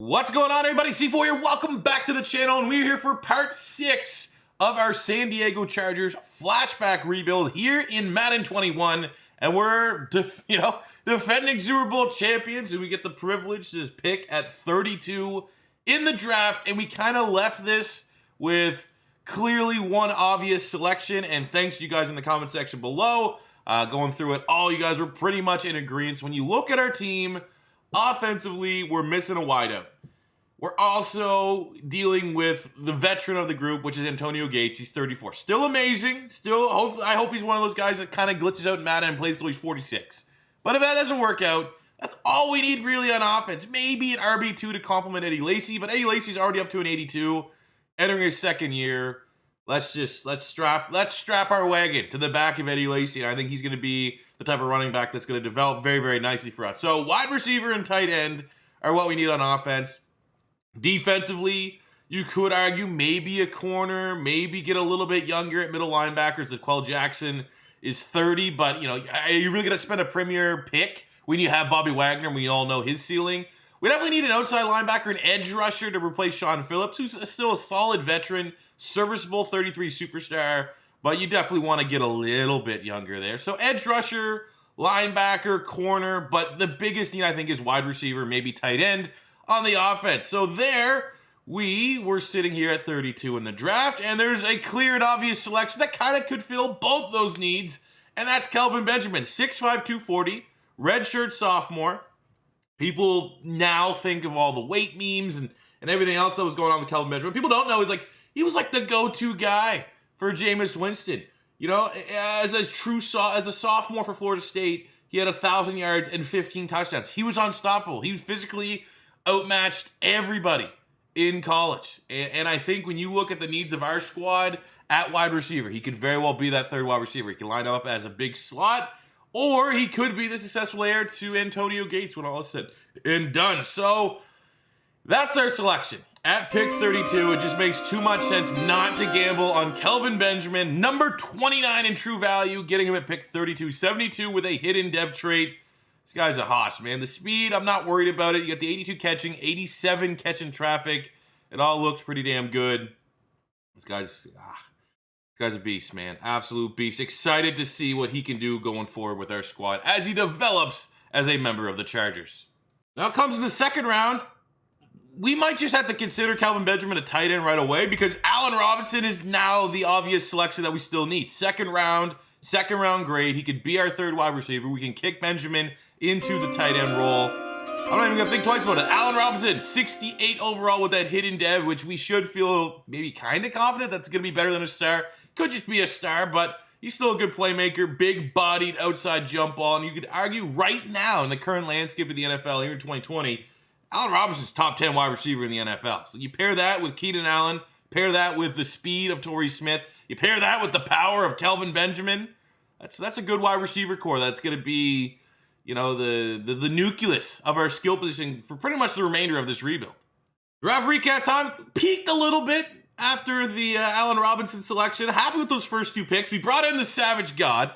What's going on, everybody? C4 here. Welcome back to the channel, and we're here for part 6 of our San Diego Chargers flashback rebuild here in Madden 21, and we're defending Super Bowl champions, and we get the privilege to pick at 32 in the draft, and we kind of left this with clearly one obvious selection, and thanks to you guys in the comment section below, going through it all, you guys were pretty much in agreement. When you look at our team, offensively, we're missing a wideout. We're also dealing with the veteran of the group, which is Antonio Gates. He's 34. Still amazing. I hope he's one of those guys that kind of glitches out in Madden and plays till he's 46. But if that doesn't work out, that's all we need really on offense. Maybe an RB2 to complement Eddie Lacy, but Eddie Lacy's already up to an 82, entering his second year. Let's strap our wagon to the back of Eddie Lacy, and I think he's going to be the type of running back that's going to develop very, very nicely for us. So wide receiver and tight end are what we need on offense. Defensively, you could argue maybe a corner, maybe get a little bit younger at middle linebackers. Quell Jackson is 30, but are you really going to spend a premier pick when you have Bobby Wagner and we all know his ceiling? We definitely need an outside linebacker, an edge rusher to replace Sean Phillips, who's still a solid veteran, serviceable 33 superstar, but you definitely want to get a little bit younger there. So edge rusher, linebacker, corner, but the biggest need I think is wide receiver, maybe tight end on the offense. So there we were sitting here at 32 in the draft, and there's a clear and obvious selection that kind of could fill both those needs, and that's Kelvin Benjamin, 6'5", 240, redshirt sophomore. People now think of all the weight memes and everything else that was going on with Kelvin Benjamin. People don't know he was like the go-to guy for Jameis Winston. As a sophomore for Florida State, he had 1,000 yards and 15 touchdowns. He was unstoppable. He was physically outmatched everybody in college. And I think when you look at the needs of our squad at wide receiver, he could very well be that third wide receiver. He can line up as a big slot, or he could be the successful heir to Antonio Gates when all is said and done. So that's our selection. At pick 32, it just makes too much sense not to gamble on Kelvin Benjamin, number 29 in true value, getting him at pick 32, 72 with a hidden dev trait. This guy's a hoss, man. The speed, I'm not worried about it. You got the 82 catching, 87 catching traffic. It all looks pretty damn good. This guy's a beast, man. Absolute beast. Excited to see what he can do going forward with our squad as he develops as a member of the Chargers. Now it comes in the second round. We might just have to consider Kelvin Benjamin a tight end right away because Allen Robinson is now the obvious selection that we still need. Second round grade. He could be our third wide receiver. We can kick Benjamin into the tight end role. I'm not even gonna think twice about it. Allen Robinson, 68 overall with that hidden dev, which we should feel maybe kind of confident that's gonna be better than a star. Could just be a star, but he's still a good playmaker, big-bodied outside jump ball, and you could argue right now in the current landscape of the NFL here in 2020, Allen Robinson's top 10 wide receiver in the NFL. So you pair that with Keenan Allen, pair that with the speed of Torrey Smith, you pair that with the power of Kelvin Benjamin. That's a good wide receiver core. That's going to be, the nucleus of our skill position for pretty much the remainder of this rebuild. Draft recap time peaked a little bit after the Allen Robinson selection. Happy with those first two picks. We brought in the Savage God.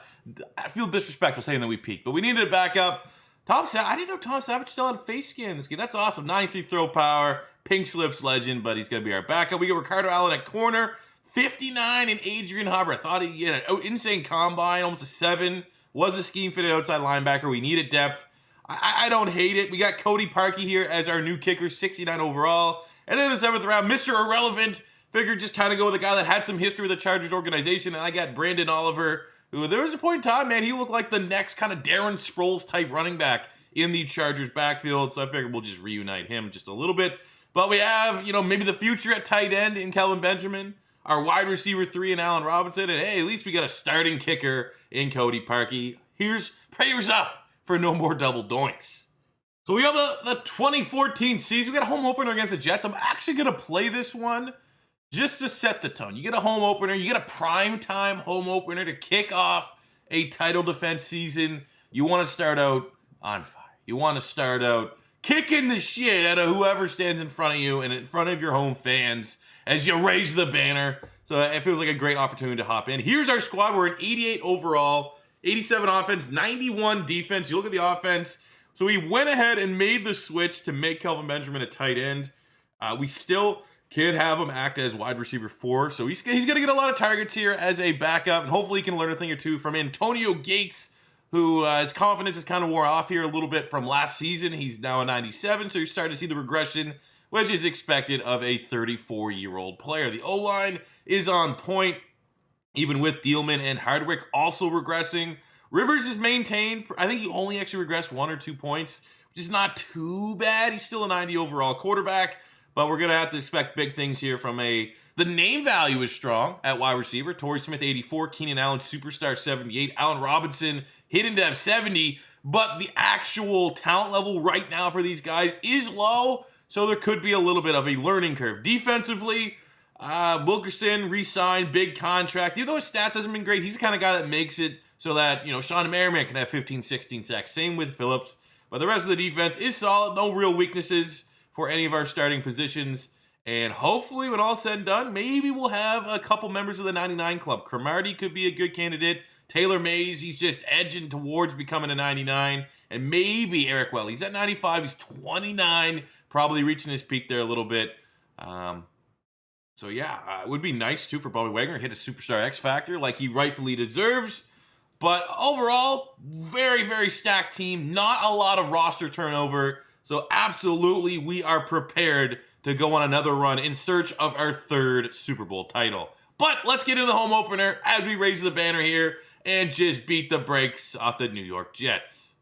I feel disrespectful saying that we peaked, but we needed to back up. I didn't know Tom Savage still had a face scan in this game. That's awesome. 93 throw power, pink slips legend, but he's going to be our backup. We got Ricardo Allen at corner, 59 and Adrian Hubbard. I thought he had an insane combine, almost a 7. Was a scheme fitted outside linebacker. We needed depth. I don't hate it. We got Cody Parkey here as our new kicker, 69 overall. And then in the 7th round, Mr. Irrelevant. Figured just kind of go with a guy that had some history with the Chargers organization. And I got Brandon Oliver, who there was a point in time, man, he looked like the next kind of Darren Sproles type running back in the Chargers backfield. So I figured we'll just reunite him just a little bit. But we have, maybe the future at tight end in Kelvin Benjamin, our wide receiver 3 in Allen Robinson, and hey, at least we got a starting kicker in Cody Parkey. Here's prayers up for no more double doinks. So we have the 2014 season. We got a home opener against the Jets. I'm actually going to play this one just to set the tone. You get a home opener, you get a primetime home opener to kick off a title defense season. You want to start out on fire. You want to start out kicking the shit out of whoever stands in front of you and in front of your home fans as you raise the banner. So it feels like a great opportunity to hop in. Here's our squad. We're an 88 overall, 87 offense, 91 defense. You look at the offense, So we went ahead and made the switch to make Kelvin Benjamin a tight end. We still could have him act as wide receiver 4. So he's going to get a lot of targets here as a backup. And hopefully he can learn a thing or two from Antonio Gates, who his confidence has kind of wore off here a little bit from last season. He's now a 97, so you're starting to see the regression, which is expected of a 34-year-old player. The O-line is on point, even with Thielman and Hardwick also regressing. Rivers is maintained. I think he only actually regressed 1 or 2 points, which is not too bad. He's still a 90 overall quarterback, but we're going to have to expect big things here from the name value is strong at wide receiver. Torrey Smith, 84. Keenan Allen, superstar, 78. Allen Robinson, hidden to have 70. But the actual talent level right now for these guys is low, so there could be a little bit of a learning curve. Defensively, Wilkerson re-signed, big contract. Even though his stats hasn't been great, he's the kind of guy that makes it so that, Sean Merriman can have 15, 16 sacks. Same with Phillips. But the rest of the defense is solid. No real weaknesses for any of our starting positions. And hopefully, when all's said and done, maybe we'll have a couple members of the 99 club. Cromartie could be a good candidate. Taylor Mays, he's just edging towards becoming a 99. And maybe Eric Well. He's at 95. He's 29. Probably reaching his peak there a little bit. So yeah, it would be nice too for Bobby Wagner to hit a superstar X Factor like he rightfully deserves. But overall, very, very stacked team. Not a lot of roster turnover. So absolutely, we are prepared to go on another run in search of our 3rd Super Bowl title. But let's get into the home opener as we raise the banner here and just beat the brakes off the New York Jets.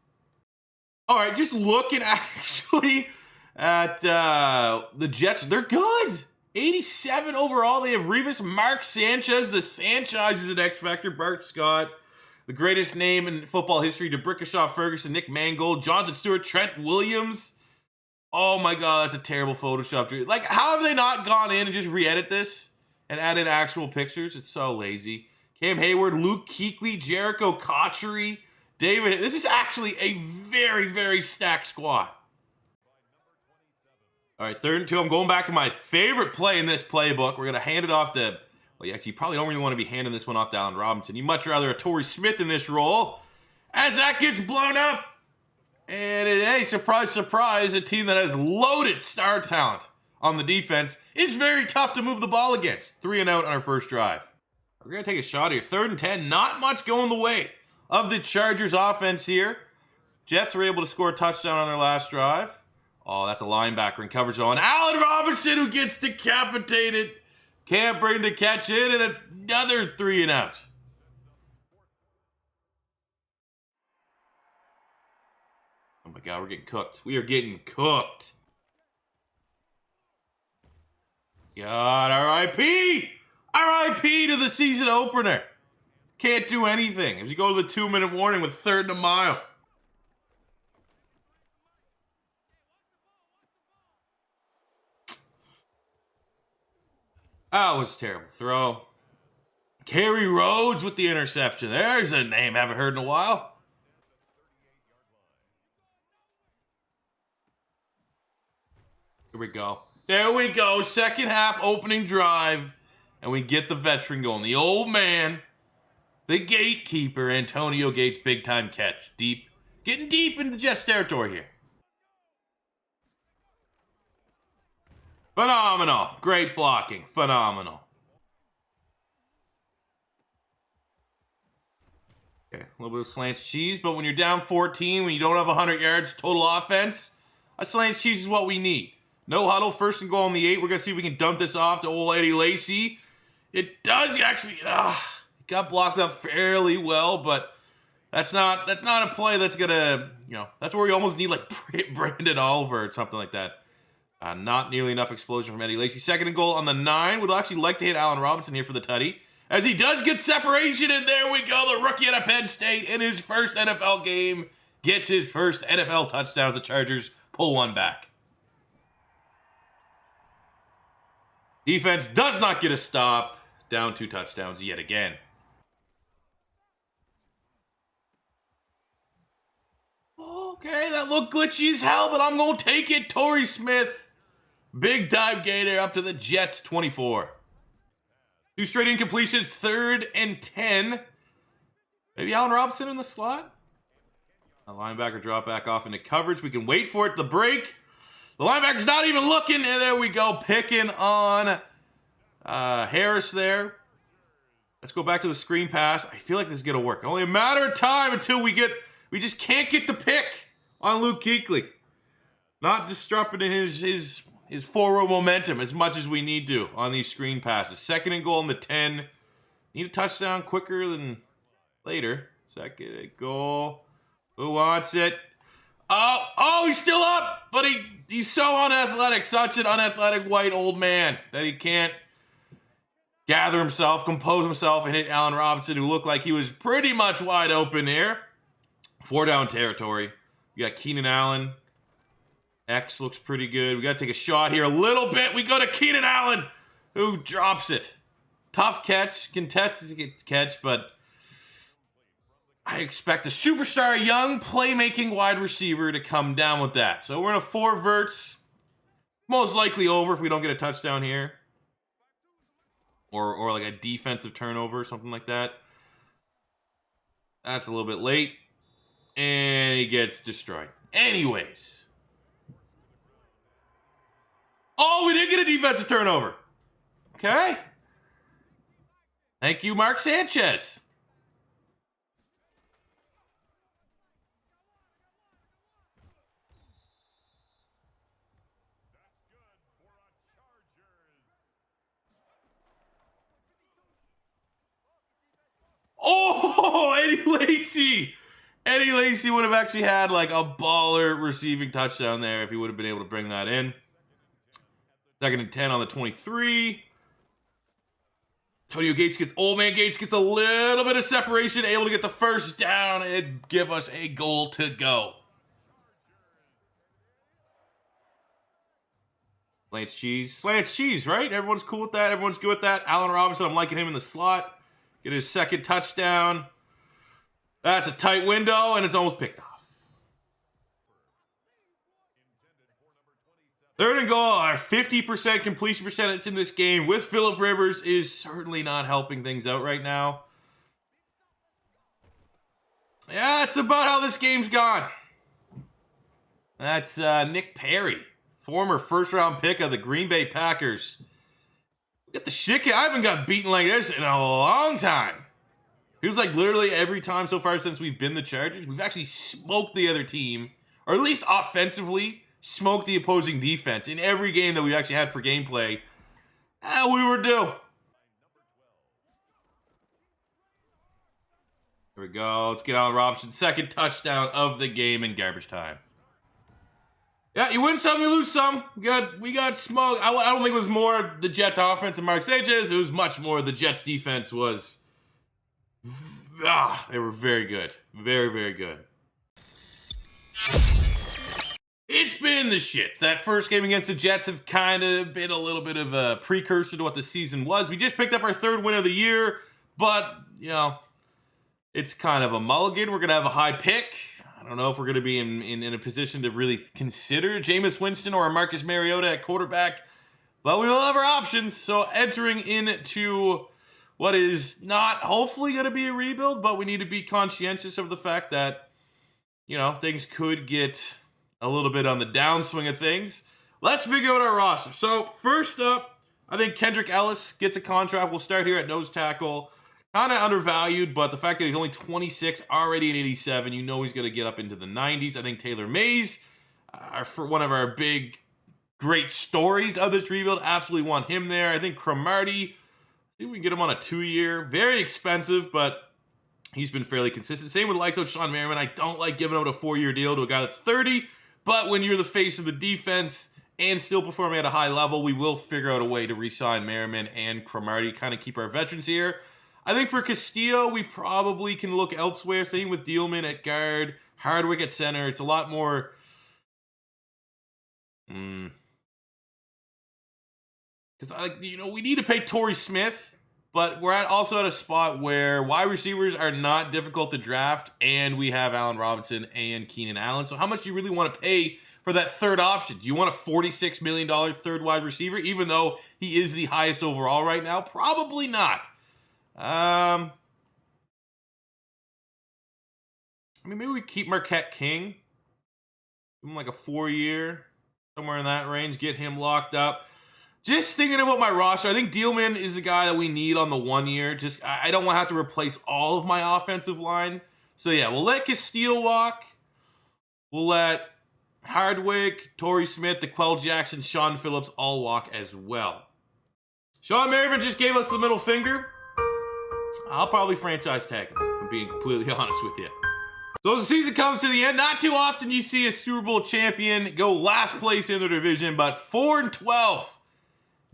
All right, just looking actually at the Jets, they're good. 87 overall. They have Revis, Mark Sanchez. The Sanchez is an X Factor. Bart Scott, the greatest name in football history. DeBrickashaw Ferguson, Nick Mangold, Jonathan Stewart, Trent Williams. Oh my God, that's a terrible Photoshop. Like, how have they not gone in and just re-edit this and added actual pictures? It's so lazy. Cam Hayward, Luke Kuechly, Jericho Cotchery, David. This is actually a very, very stacked squad. All right, 3rd and 2. I'm going back to my favorite play in this playbook. We're going to hand it off to, well, you actually probably don't really want to be handing this one off to Allen Robinson. You'd much rather a Torrey Smith in this role. As that gets blown up. And hey, surprise, surprise, a team that has loaded star talent on the defense is very tough to move the ball against. 3 and out on our first drive. We're going to take a shot here. 3rd and 10. Not much going the way of the Chargers offense here. Jets were able to score a touchdown on their last drive. Oh, that's a linebacker in coverage zone. Allen Robinson, who gets decapitated. Can't bring the catch in, and another 3 and out. Oh my God, we're getting cooked. We are getting cooked. God, R.I.P. R.I.P. to the season opener. Can't do anything. If you go to the 2-minute warning with 3rd and a mile. That was a terrible throw. Kerry Rhodes with the interception. There's a name I haven't heard in a while. Here we go. There we go. Second half opening drive. And we get the veteran going. The old man, the gatekeeper, Antonio Gates, big time catch. Deep. Getting deep into Jets territory here. Phenomenal. Great blocking. Phenomenal. Okay, a little bit of slants cheese, but when you're down 14, when you don't have 100 yards total offense, a slants cheese is what we need. No huddle, 1st and goal on the 8. We're going to see if we can dump this off to old Eddie Lacy. It does actually, it got blocked up fairly well, but that's not a play that's going to, that's where we almost need like Brandon Oliver or something like that. Not nearly enough explosion from Eddie Lacy. 2nd and goal on the 9. Would actually like to hit Allen Robinson here for the tutty. As he does get separation, and there we go. The rookie out of Penn State in his first NFL game gets his first NFL touchdown as the Chargers pull one back. Defense does not get a stop. Down 2 touchdowns yet again. Okay, that looked glitchy as hell, but I'm going to take it. Torrey Smith. Big dive gainer up to the Jets, 24. 2 straight incompletions, 3rd and 10. Maybe Allen Robinson in the slot? A linebacker drop back off into coverage. We can wait for it to break. The linebacker's not even looking, and there we go, picking on Harris there. Let's go back to the screen pass. I feel like this is going to work. Only a matter of time until we just can't get the pick on Luke Kuechly. Not disrupting his forward momentum as much as we need to on these screen passes. 2nd and goal in the 10. Need a touchdown quicker than later. 2nd and goal. Who wants it? Oh, he's still up, but he's so unathletic, such an unathletic white old man that he can't gather himself, compose himself, and hit Allen Robinson, who looked like he was pretty much wide open here. 4 down territory. We got Keenan Allen. X looks pretty good. We got to take a shot here a little bit. We go to Keenan Allen, who drops it. Tough catch, contested catch, but I expect a superstar, young, playmaking wide receiver to come down with that. So we're in a 4 verts. Most likely over if we don't get a touchdown here. Or like a defensive turnover, something like that. That's a little bit late. And he gets destroyed. Anyways. Oh, we did get a defensive turnover. Okay. Thank you, Mark Sanchez. Oh, Eddie Lacy. Eddie Lacy would have actually had like a baller receiving touchdown there if he would have been able to bring that in. 2nd and 10 on the 23. Old man Gates gets a little bit of separation, able to get the 1st down and give us a goal to go. Slants cheese, right? Everyone's cool with that. Everyone's good with that. Allen Robinson, I'm liking him in the slot. Get his 2nd touchdown. That's a tight window, and it's almost picked off. 3rd and goal. Our 50% completion percentage in this game with Phillip Rivers is certainly not helping things out right now. Yeah, that's about how this game's gone. That's Nick Perry, former 1st-round pick of the Green Bay Packers. Get the shit. I haven't got beaten like this in a long time. Feels like literally every time so far since we've been the Chargers, we've actually smoked the other team, or at least offensively, smoked the opposing defense in every game that we actually had for gameplay. We were due. There we go. Let's get Allen Robinson. 2nd touchdown of the game in garbage time. Yeah, you win some, you lose some. We got smoked. I don't think it was more the Jets offense and Mark Sanchez. It was much more the Jets defense was. They were very good. Very, very good. It's been the shits. That first game against the Jets have kind of been a little bit of a precursor to what the season was. We just picked up our 3rd win of the year, but, it's kind of a mulligan. We're going to have a high pick. I don't know if we're going to be in a position to really consider Jameis Winston or Marcus Mariota at quarterback, but we will have our options. So entering into what is not hopefully going to be a rebuild, but we need to be conscientious of the fact that, things could get a little bit on the downswing of things. Let's figure out our roster. So first up, I think Kendrick Ellis gets a contract. We'll start here at nose tackle. Kind of undervalued, but the fact that he's only 26, already an 87, he's going to get up into the 90s. I think Taylor Mays, for one of our big, great stories of this rebuild, absolutely want him there. I think Cromartie, I think we can get him on a 2-year. Very expensive, but he's been fairly consistent. Same with Lights Out Sean Merriman. I don't like giving out a 4-year deal to a guy that's 30, but when you're the face of the defense and still performing at a high level, we will figure out a way to re-sign Merriman and Cromartie, kind of keep our veterans here. I think for Castillo, we probably can look elsewhere. Same with Dielman at guard, Hardwick at center. It's a lot more. Because we need to pay Torrey Smith, but we're also at a spot where wide receivers are not difficult to draft, and we have Allen Robinson and Keenan Allen. So how much do you really want to pay for that 3rd option? Do you want a $46 million 3rd wide receiver, even though he is the highest overall right now? Probably not. I mean, maybe we keep Marquette King. Give him like a 4-year, somewhere in that range. Get him locked up. Just thinking about my roster, I think Dealman is the guy that we need on the 1 year. Just I don't want to have to replace all of my offensive line. So yeah, we'll let Castile walk. We'll let Hardwick, Torrey Smith, DeQuell Jackson, Sean Phillips all walk as well. Sean Merriman just gave us the middle finger. I'll probably franchise tag him, if I'm being completely honest with you. So as the season comes to the end, not too often you see a Super Bowl champion go last place in the division, but 4-12.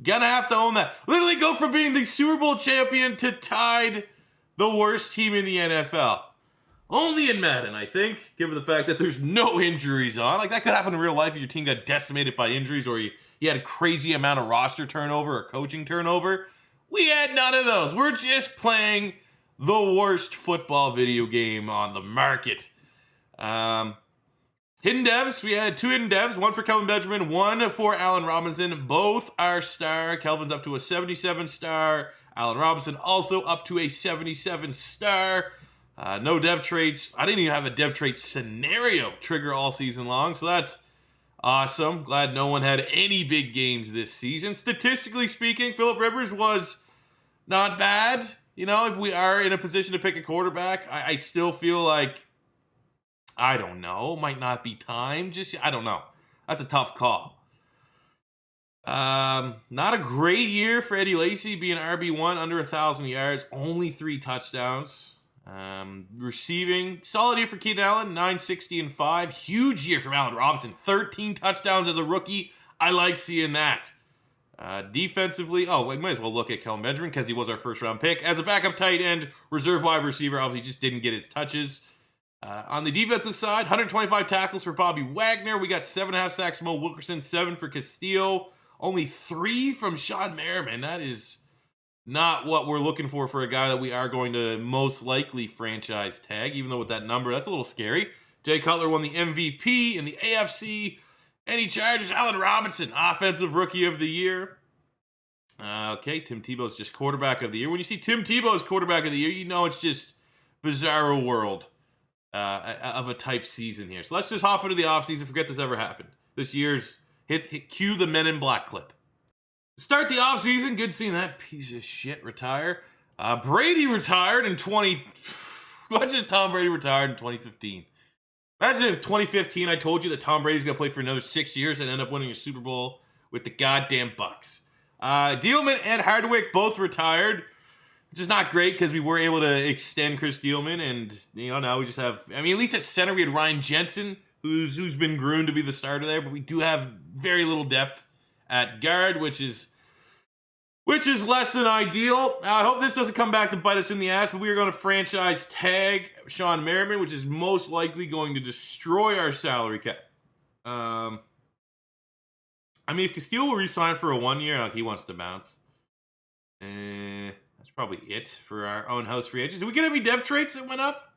Gonna have to own that. Literally go from being the Super Bowl champion to tied the worst team in the NFL. Only in Madden, I think, given the fact that there's no injuries on. Like, that could happen in real life if your team got decimated by injuries or you had a crazy amount of roster turnover or coaching turnover. We had none of those. We're just playing the worst football video game on the market. Hidden devs, we had 2 hidden devs, one for Kelvin Benjamin, one for Allen Robinson. Both are star. Kelvin's up to a 77 star. Allen Robinson also up to a 77 star. No dev traits. I didn't even have a dev trait scenario trigger all season long, so that's awesome. Glad no one had any big games this season. Statistically speaking, Phillip Rivers was not bad. You know, if we are in a position to pick a quarterback, I still feel like, I don't know, might not be time. I don't know. That's a tough call. Not a great year for Eddie Lacy, being RB1, under 1,000 yards, only 3 touchdowns. Receiving, solid year for Keenan Allen, 960 and 5. Huge year from Allen Robinson, 13 touchdowns as a rookie. I like seeing that. Defensively, we might as well look at Kelvin Benjamin because he was our first round pick. As a backup tight end, reserve wide receiver, obviously just didn't get his touches. On the defensive side, 125 tackles for Bobby Wagner. We got 7.5 sacks from Mo Wilkerson, 7 for Castillo. Only 3 from Sean Merriman. That is not what we're looking for a guy that we are going to most likely franchise tag, even though with that number, that's a little scary. Jay Cutler won the MVP in the AFC. Any Chargers? Allen Robinson, Offensive Rookie of the Year. Okay, Tim Tebow's just Quarterback of the Year. When you see Tim Tebow's Quarterback of the Year, you know it's just bizarro world of a type season here. So let's just hop into the offseason. Forget this ever happened. This year's cue the Men in Black clip. Start the offseason. Good seeing that piece of shit retire. Brady retired in Imagine if Tom Brady retired in 2015. Imagine if 2015 I told you that Tom Brady's going to play for another 6 years and end up winning a Super Bowl with the goddamn Bucks. Dealman and Hardwick both retired, which is not great because we were able to extend Chris Dealman, and now we just have, at least at center we had Ryan Jensen, who's been groomed to be the starter there, but we do have very little depth at guard, which is less than ideal. I hope this doesn't come back to bite us in the ass, but we are going to franchise tag Sean Merriman, which is most likely going to destroy our salary cap. If Castillo will re-sign for a 1 year, he wants to bounce. That's probably it for our own house free agents. Did we get any dev traits that went up?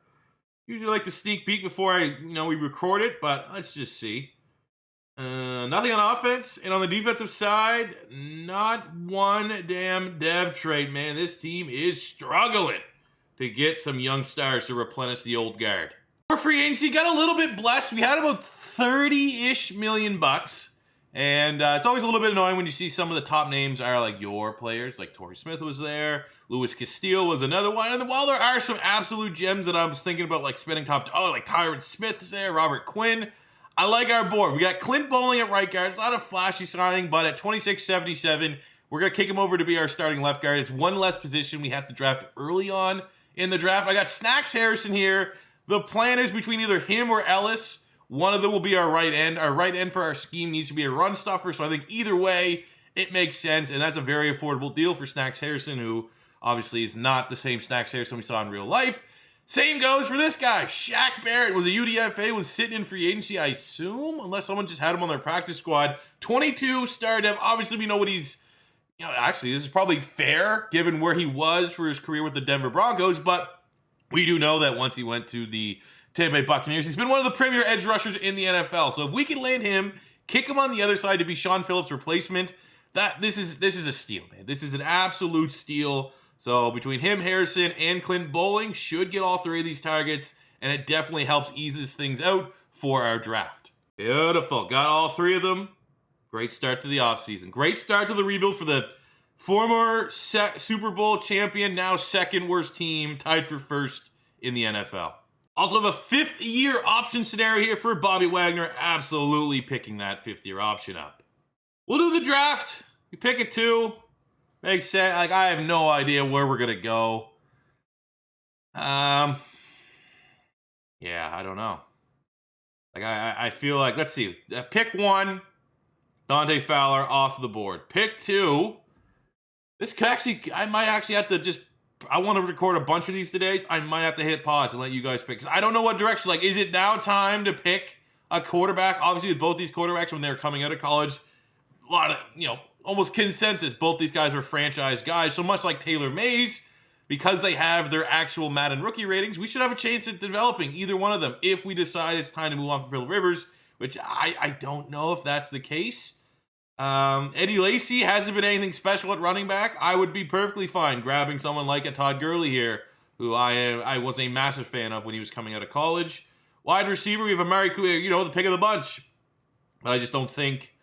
Usually like to sneak peek before we record it, but let's just see. Nothing on offense, and on the defensive side, not one damn dev trait, man. This team is struggling to get some young stars to replenish the old guard. Our free agency got a little bit blessed. We had about 30-ish million bucks, and it's always a little bit annoying when you see some of the top names are like your players, like Torrey Smith was there, Luis Castillo was another one, and while there are some absolute gems that I was thinking about like spending top dollar, like Tyron Smith there, Robert Quinn, I like our board. We got Clint Bowling at right guard. It's not a flashy signing, but at 26.77, we're going to kick him over to be our starting left guard. It's one less position we have to draft early on in the draft. I got Snacks Harrison here. The plan is between either him or Ellis. One of them will be our right end. Our right end for our scheme needs to be a run stuffer, so I think either way, it makes sense, and that's a very affordable deal for Snacks Harrison, who obviously is not the same Snacks Harrison we saw in real life. Same goes for this guy. Shaq Barrett was a UDFA, was sitting in free agency, I assume, unless someone just had him on their practice squad. 22 star dev. Obviously, we know what he's, actually, this is probably fair given where he was for his career with the Denver Broncos, but we do know that once he went to the Tampa Bay Buccaneers, he's been one of the premier edge rushers in the NFL. So if we can land him, kick him on the other side to be Sean Phillips' replacement, this is a steal, man. This is an absolute steal. So between him, Harrison, and Clint Bowling should get all 3 of these targets and it definitely helps eases things out for our draft. Beautiful. Got all 3 of them. Great start to the offseason. Great start to the rebuild for the former Super Bowl champion, now second worst team, tied for first in the NFL. Also have a 5th-year option scenario here for Bobby Wagner. Absolutely picking that 5th-year option up. We'll do the draft. We pick it 2. Makes sense. Like, I have no idea where we're going to go. Yeah, I don't know. Like, I feel like, let's see. Pick 1, Dante Fowler off the board. Pick 2. This could actually, I might actually have to just, I want to record a bunch of these today. So I might have to hit pause and let you guys pick. Because I don't know what direction. Like, is it now time to pick a quarterback? Obviously, with both these quarterbacks, when they were coming out of college, a lot of, almost consensus. Both these guys were franchise guys. So much like Taylor Mays, because they have their actual Madden rookie ratings, we should have a chance at developing either one of them if we decide it's time to move on from Phillip Rivers, which I don't know if that's the case. Eddie Lacy hasn't been anything special at running back. I would be perfectly fine grabbing someone like a Todd Gurley here, who I was a massive fan of when he was coming out of college. Wide receiver, we have Amari Cooper, the pick of the bunch. But I just don't think...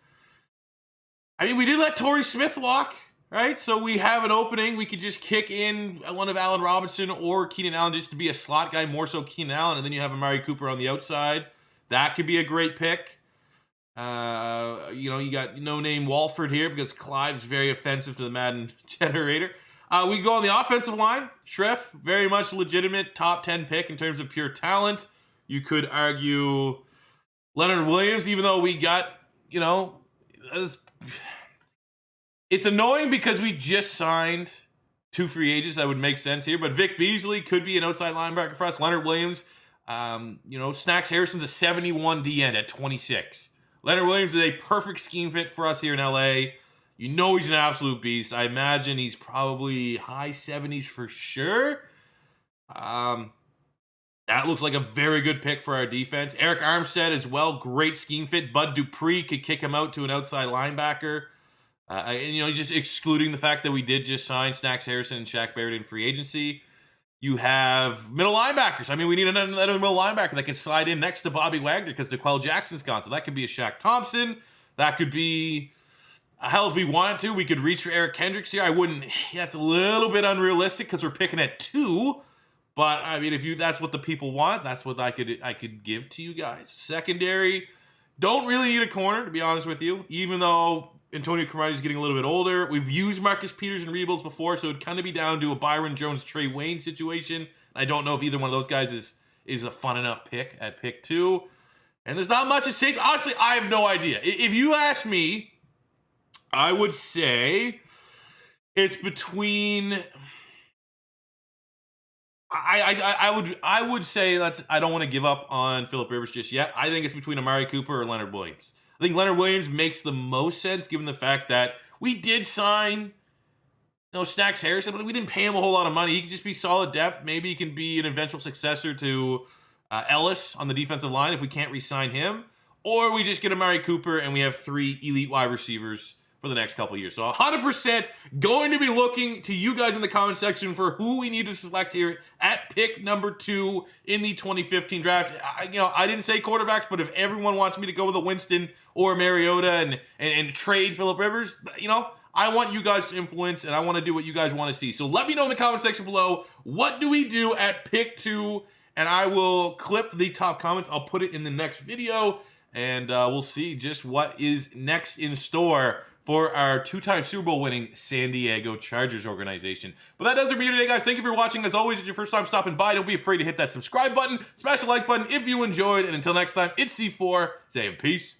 I mean, we did let Torrey Smith walk, right? So we have an opening. We could just kick in one of Allen Robinson or Keenan Allen just to be a slot guy, more so Keenan Allen, and then you have Amari Cooper on the outside. That could be a great pick. You got no-name Walford here because Clive's very offensive to the Madden generator. We go on the offensive line. Schreff, very much legitimate top 10 pick in terms of pure talent. You could argue Leonard Williams, even though we got, it's annoying because we just signed 2 free agents. That would make sense here, but Vic Beasley could be an outside linebacker for us. Leonard Williams, Snacks Harrison's a 71 D end at 26. Leonard Williams is a perfect scheme fit for us here in LA. He's an absolute beast. I imagine he's probably high 70s for sure. That looks like a very good pick for our defense. Eric Armstead as well, great scheme fit. Bud Dupree could kick him out to an outside linebacker. Just excluding the fact that we did just sign Snacks Harrison and Shaq Barrett in free agency. You have middle linebackers. I mean, we need another middle linebacker that can slide in next to Bobby Wagner because Niquell Jackson's gone. So that could be a Shaq Thompson. That could be, hell, if we wanted to, we could reach for Eric Kendricks here. I wouldn't, that's a little bit unrealistic because we're picking at 2. But, I mean, if that's what the people want, that's what I could give to you guys. Secondary, don't really need a corner, to be honest with you, even though Antonio Cromartie is getting a little bit older. We've used Marcus Peters in rebuilds before, so it'd kind of be down to a Byron Jones, Trey Wayne situation. I don't know if either one of those guys is a fun enough pick at pick 2. And there's not much at stake. Honestly, I have no idea. If you ask me, I would say it's between... I would say I don't want to give up on Phillip Rivers just yet. I think it's between Amari Cooper or Leonard Williams. I think Leonard Williams makes the most sense given the fact that we did sign Snacks Harrison, but we didn't pay him a whole lot of money. He could just be solid depth. Maybe he can be an eventual successor to Ellis on the defensive line if we can't re-sign him. Or we just get Amari Cooper and we have 3 elite wide receivers for the next couple of years. So 100% going to be looking to you guys in the comment section for who we need to select here at pick number 2 in the 2015 draft. I didn't say quarterbacks, but if everyone wants me to go with a Winston or Mariota and trade Phillip Rivers, I want you guys to influence and I want to do what you guys want to see. So let me know in the comment section below, what do we do at pick 2? And I will clip the top comments. I'll put it in the next video and we'll see just what is next in store for our 2-time Super Bowl winning San Diego Chargers organization. But that does it for you today, guys. Thank you for watching. As always, it's your first time stopping by. Don't be afraid to hit that subscribe button, smash the like button if you enjoyed. And until next time, it's C4 saying peace